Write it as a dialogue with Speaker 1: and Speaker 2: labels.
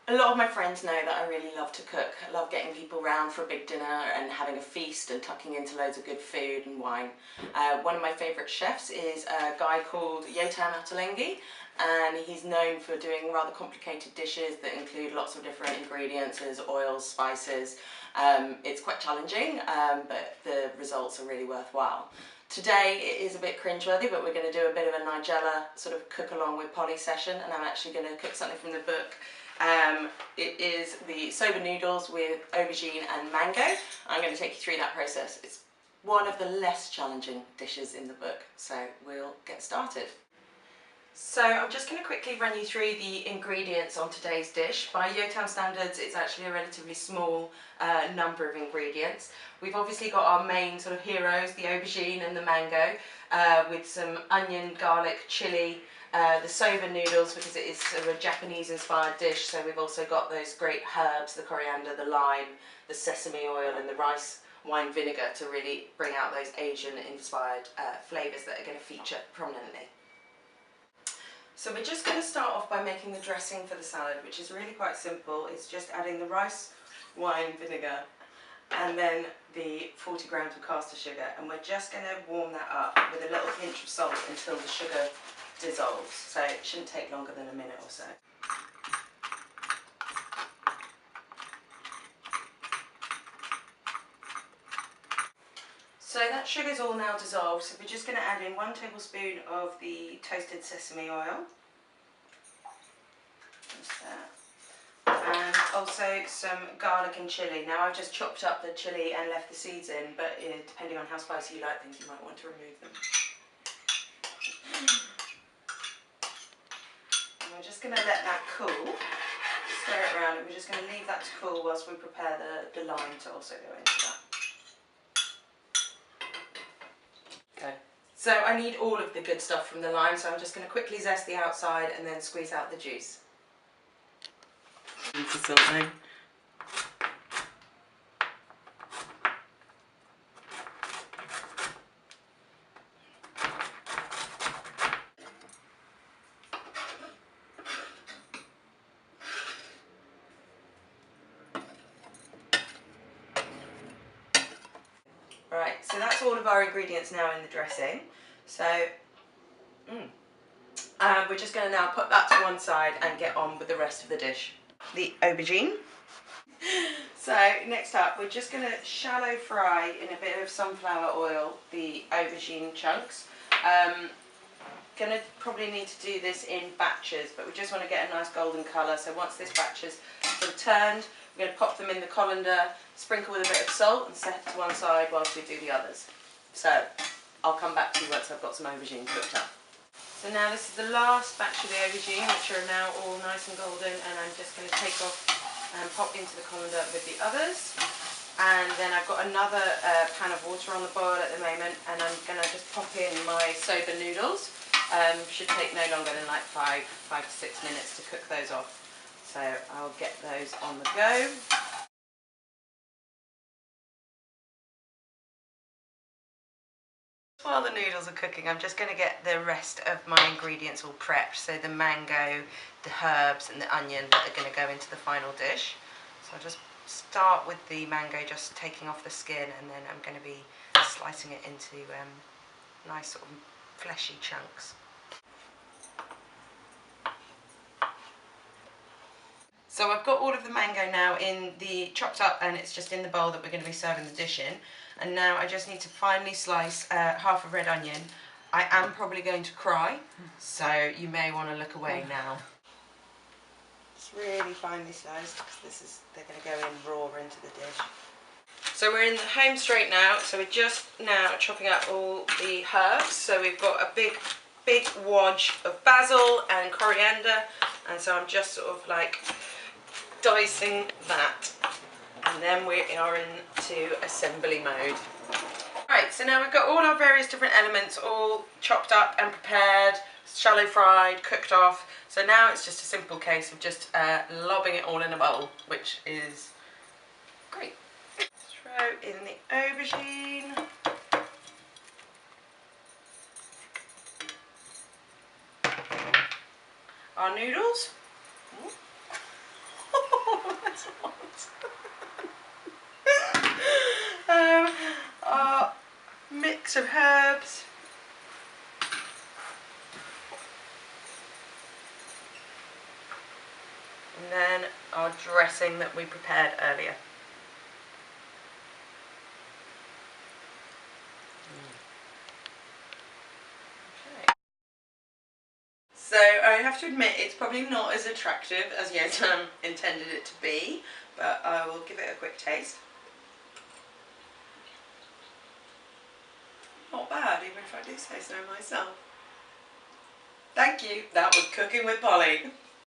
Speaker 1: A lot of my friends know that I really love to cook. I love getting people round for a big dinner and having a feast and tucking into loads of good food and wine. One of my favourite chefs is a guy called Yotam Ottolenghi, and he's known for doing rather complicated dishes that include lots of different ingredients, as oils, spices. It's quite challenging, but the results are really worthwhile. Today it is a bit cringeworthy, but we're going to do a bit of a Nigella sort of cook along with Polly session, and I'm actually going to cook something from the book. It is the soba noodles with aubergine and mango. I'm going to take you through that process. It's one of the less challenging dishes in the book, so we'll get started. So I'm just going to quickly run you through the ingredients on today's dish. By Yotam standards, it's actually a relatively small number of ingredients. We've obviously got our main sort of heroes, the aubergine and the mango, with some onion, garlic, chilli, the soba noodles, because it is sort of a Japanese inspired dish, so we've also got those great herbs, the coriander, the lime, the sesame oil and the rice wine vinegar to really bring out those Asian inspired flavours that are going to feature prominently. So we're just going to start off by making the dressing for the salad, which is really quite simple. It's just adding the rice wine vinegar and then the 40 grams of caster sugar, and we're just going to warm that up with a little pinch of salt until the sugar dissolves, so it shouldn't take longer than a minute or so. So that sugar's all now dissolved, so we're just going to add in 1 tablespoon of the toasted sesame oil. Just that. And also some garlic and chilli. Now I've just chopped up the chilli and left the seeds in, but depending on how spicy you like things, you might want to remove them. And we're just going to let that cool. Stir it around, and we're just going to leave that to cool whilst we prepare the lime to also go into that. Okay. So I need all of the good stuff from the lime, so I'm just going to quickly zest the outside and then squeeze out the juice. Into something. Right, so that's all of our ingredients now in the dressing. So we're just going to now put that to one side and get on with the rest of the dish. The aubergine. So next up, we're just going to shallow fry in a bit of sunflower oil the aubergine chunks. Going to probably need to do this in batches, but we just want to get a nice golden colour. So once this batch is sort of turned, we're going to pop them in the colander, sprinkle with a bit of salt and set it to one side whilst we do the others. So I'll come back to you once I've got some aubergine cooked up. So now this is the last batch of the aubergine, which are now all nice and golden, and I'm just going to take off and pop into the colander with the others. And then I've got another pan of water on the boil at the moment, and I'm going to just pop in my soba noodles. Should take no longer than like 5 to 6 minutes to cook those off. So I'll get those on the go. While the noodles are cooking, I'm just going to get the rest of my ingredients all prepped. So the mango, the herbs and the onion that are going to go into the final dish. So I'll just start with the mango, just taking off the skin, and then I'm going to be slicing it into nice sort of fleshy chunks. So I've got all of the mango now in the chopped up, and it's just in the bowl that we're going to be serving the dish in. And now I just need to finely slice half a red onion. I am probably going to cry, so you may want to look away now. It's really finely sliced because they're going to go in raw into the dish. So we're in the home straight now, so we're just now chopping up all the herbs. So we've got a big wodge of basil and coriander, and so I'm just sort of like dicing that, and then we are into assembly mode. Right, so now we've got all our various different elements all chopped up and prepared, shallow fried, cooked off. So now it's just a simple case of just lobbing it all in a bowl, which is great. Throw in the aubergine. Our noodles. mix of herbs. And then our dressing that we prepared earlier. Okay. So I have to admit it's probably not as attractive as Yotam intended it to be, but I will give it a quick taste. Not bad, even if I do say so myself. Thank you. That was Cooking with Polly.